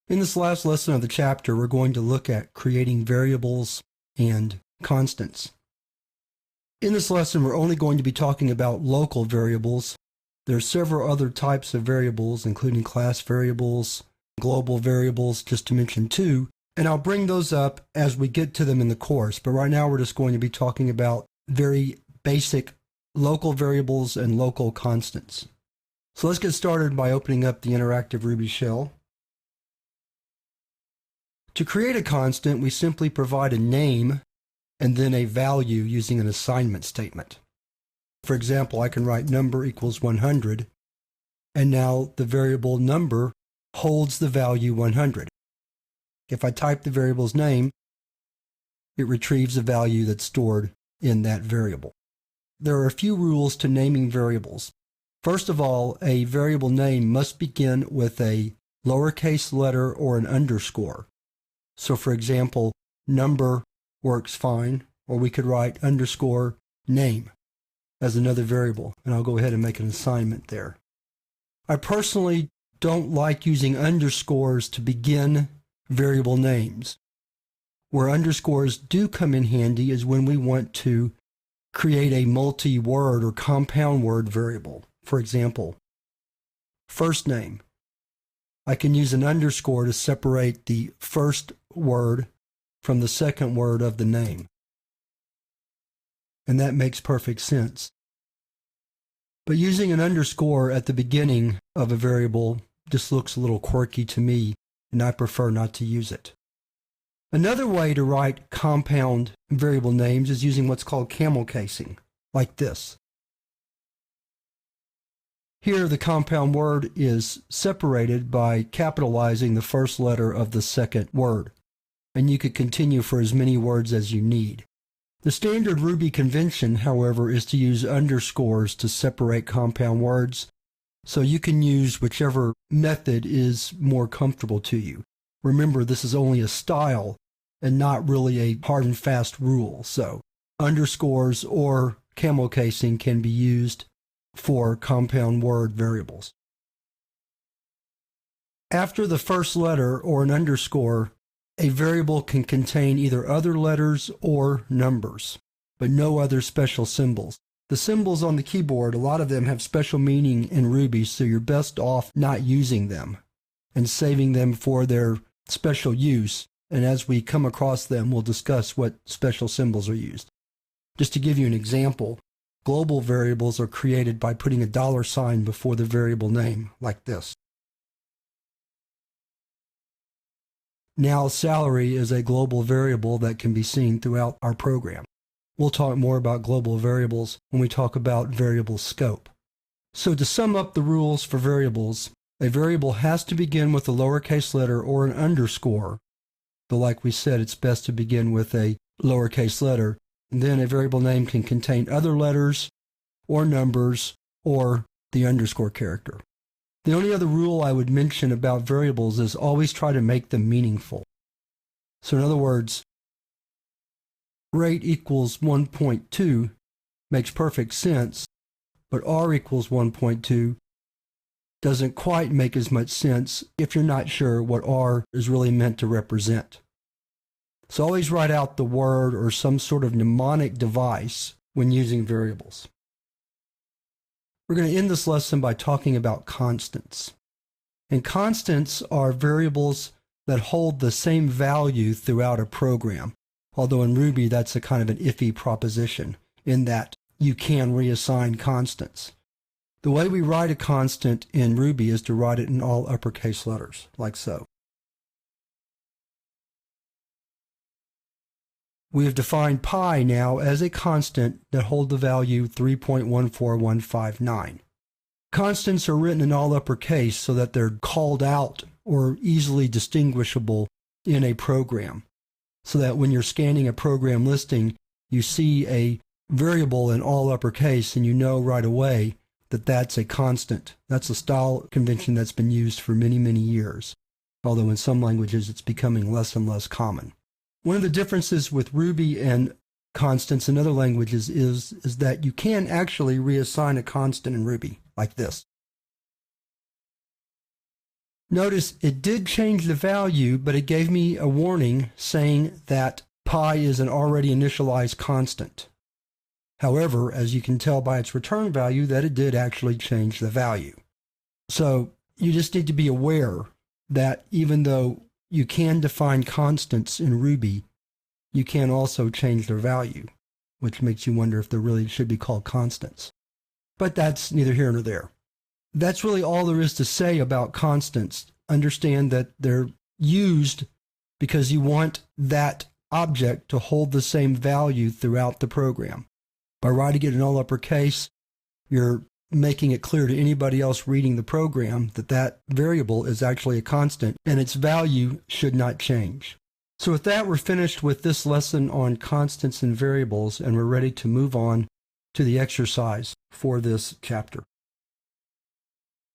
In this last lesson of the chapter, we're going to look at creating variables and constants. In this lesson, we're only going to be talking about local variables. There are several other types of variables, including class variables, global variables, just to mention two, and I'll bring those up as we get to them in the course. But right now, we're just going to be talking about very basic local variables and local constants. So let's get started by opening up the interactive Ruby shell. To create a constant, we simply provide a name and then a value using an assignment statement. For example, I can write number equals 100, and now the variable number holds the value 100. If I type the variable's name, it retrieves the value that's stored in that variable. There are a few rules to naming variables. First of all, a variable name must begin with a lowercase letter or an underscore. So for example, number works fine, or we could write underscore name as another variable, and I'll go ahead and make an assignment there. I personally don't like using underscores to begin variable names. Where underscores do come in handy is when we want to create a multi-word or compound word variable. For example, first name. I can use an underscore to separate the first word from the second word of the name. And that makes perfect sense. But using an underscore at the beginning of a variable just looks a little quirky to me, and I prefer not to use it. Another way to write compound variable names is using what's called camel casing, like this. Here, the compound word is separated by capitalizing the first letter of the second word, and you could continue for as many words as you need. The standard Ruby convention, however, is to use underscores to separate compound words, so you can use whichever method is more comfortable to you. Remember, this is only a style and not really a hard and fast rule, so underscores or camel casing can be used for compound word variables. After the first letter or an underscore, a variable can contain either other letters or numbers, but no other special symbols. The symbols on the keyboard, a lot of them have special meaning in Ruby, so you're best off not using them and saving them for their special use. And as we come across them, we'll discuss what special symbols are used. Just to give you an example, global variables are created by putting a $sign before the variable name, like this. Now, salary is a global variable that can be seen throughout our program. We'll talk more about global variables when we talk about variable scope. So to sum up the rules for variables, a variable has to begin with a lowercase letter or an underscore. But like we said, it's best to begin with a lowercase letter. And then a variable name can contain other letters or numbers or the underscore character. The only other rule I would mention about variables is always try to make them meaningful. So in other words, rate equals 1.2 makes perfect sense, but r equals 1.2 doesn't quite make as much sense if you're not sure what r is really meant to represent. So always write out the word or some sort of mnemonic device when using variables. We're going to end this lesson by talking about constants. And constants are variables that hold the same value throughout a program, although in Ruby that's a kind of an iffy proposition in that you can reassign constants. The way we write a constant in Ruby is to write it in all uppercase letters, like so. We have defined pi now as a constant that holds the value 3.14159. Constants are written in all uppercase so that they're called out or easily distinguishable in a program, so that when you're scanning a program listing, you see a variable in all uppercase and you know right away that that's a constant. That's a style convention that's been used for many, many years, although in some languages it's becoming less and less common. One of the differences with Ruby and constants in other languages is that you can actually reassign a constant in Ruby, like this. Notice it did change the value, but it gave me a warning saying that pi is an already initialized constant. However, as you can tell by its return value, that it did actually change the value. So you just need to be aware that even though you can define constants in Ruby, you can also change their value, which makes you wonder if they really should be called constants. But that's neither here nor there. That's really all there is to say about constants. Understand that they're used because you want that object to hold the same value throughout the program. By writing it in all uppercase, you're making it clear to anybody else reading the program that that variable is actually a constant and its value should not change. So with that, we're finished with this lesson on constants and variables, and we're ready to move on to the exercise for this chapter.